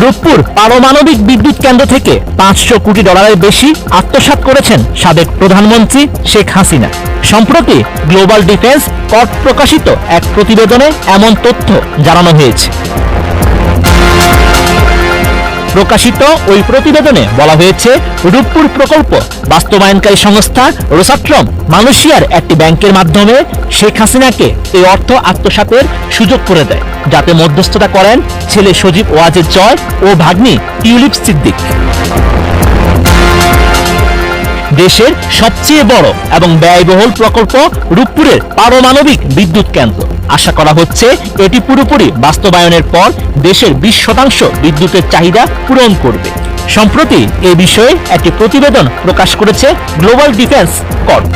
রূপপুর পারমাণবিক বিদ্যুৎ কেন্দ্র থেকে 500 কোটি ডলারের বেশি আত্মসাৎ করেছেন সাবেক প্রধানমন্ত্রী শেখ হাসিনা। সম্প্রতি গ্লোবাল ডিফেন্স কর্প প্রকাশিত এক প্রতিবেদনে এমন তথ্য জানানো হয়েছে। প্রকাশিত ওই প্রতিবেদনে বলা হয়েছে, রূপপুর প্রকল্প বাস্তবায়নকারী সংস্থা রোসাট্রম মালয়েশিয়ার একটি ব্যাংকের মাধ্যমে শেখ হাসিনাকে এই অর্থ আত্মসাতের সুযোগ করে দেয়, যাতে মধ্যস্থতা করেন ছেলে সজীব ওয়াজেদ জয় ও ভাগ্নি টিউলিপ সিদ্দিক। দেশের সবচেয়ে বড় এবং ব্যয়বহুল প্রকল্প রূপপুরের পারমাণবিক বিদ্যুৎ কেন্দ্র। আশা করা হচ্ছে এটি পুরোপুরি বাস্তবায়নের পর দেশের 20% বিদ্যুতের চাহিদা পূরণ করবে। সম্প্রতি এ বিষয়ে একটি প্রতিবেদন প্রকাশ করেছে গ্লোবাল ডিফেন্স কর্প।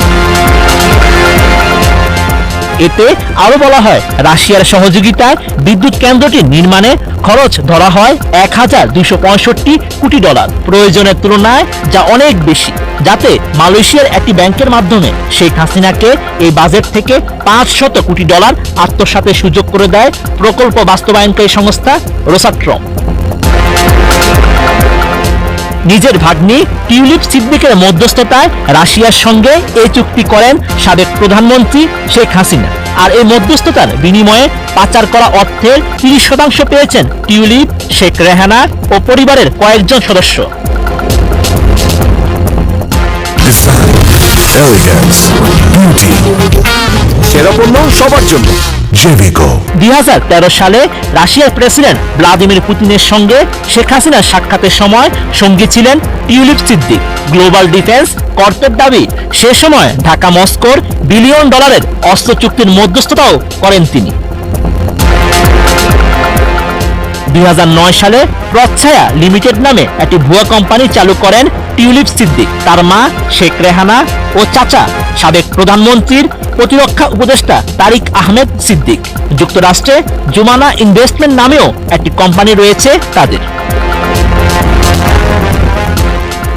এতে আরো বলা হয়, রাশিয়ার সহযোগিতায় বিদ্যুৎ কেন্দ্রটি নির্মাণে খরচ ধরা হয় 1265 কোটি ডলার, প্রয়োজনের তুলনায় যা অনেক বেশি, যাতে মালয়েশিয়ার একটি ব্যাংকের মাধ্যমে শেখ হাসিনাকে এই বাজেট থেকে 500 কোটি ডলার আত্মসাতের সুযোগ করে দেয় প্রকল্প বাস্তবায়নকারী সংস্থা রোসাট্রম। নিজের ভাগ্নি টিউলিপ সিদ্দিকের মধ্যস্থতায় রাশিয়ার সঙ্গে এই চুক্তি করেন সাবেক প্রধানমন্ত্রী শেখ হাসিনা। আর এই মধ্যস্থতার বিনিময়ে পাচার করা অর্থের 30% পেয়েছেন টিউলিপ, শেখ রেহানা ও পরিবারের কয়েকজন সদস্য। সেরা পণ্য সবার জন্য। 2013 সালে রাশিয়ার প্রেসিডেন্ট ভ্লাদিমির পুতিনের সঙ্গে শেখ হাসিনার সাক্ষাতের সময় সঙ্গী ছিলেন টিউলিপ সিদ্দিক। গ্লোবাল ডিফেন্স কর্পের দাবি, সে সময় ঢাকা মস্কোর বিলিয়ন ডলারের অস্ত্র চুক্তির মধ্যস্থতাও করেন তিনি। 2009 সালে প্রচ্ছায়া লিমিটেড নামে একটি ভুয়া কোম্পানি চালু করেন টিউলিপ সিদ্দিক। তার মা শেখ রেহানা ও চাচা সাবেক প্রধানমন্ত্রীর প্রতিরক্ষা উপদেষ্টা তারিক আহমেদ সিদ্দিক। যুক্তরাষ্ট্রে জুমানা ইনভেস্টমেন্ট নামেও একটি কোম্পানি রয়েছে তাদের।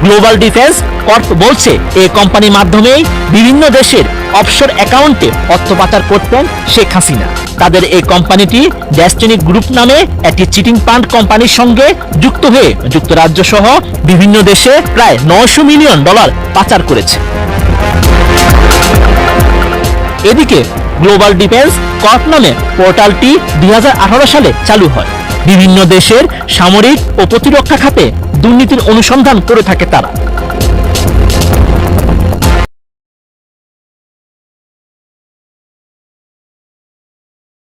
গ্লোবাল ডিফেন্স কর্প বলছে, এই কোম্পানির মাধ্যমেই বিভিন্ন দেশের অফশোর অ্যাকাউন্টে অর্থ পাচার করতেন শেখ হাসিনা। তাদের এই কোম্পানিটি ডেস্টিনি গ্রুপ নামে একটি চিটিং ফান্ড কোম্পানির সঙ্গে যুক্ত হয়ে যুক্তরাজ্য সহ বিভিন্ন দেশে প্রায় 900 মিলিয়ন ডলার পাচার করেছে। এদিকে গ্লোবাল ডিফেন্স কর্প নামে পোর্টালটি 2018 সালে চালু হয়। বিভিন্ন দেশের সামরিক ও প্রতিরক্ষা খাতে দুর্নীতির অনুসন্ধান করে থাকে তারা।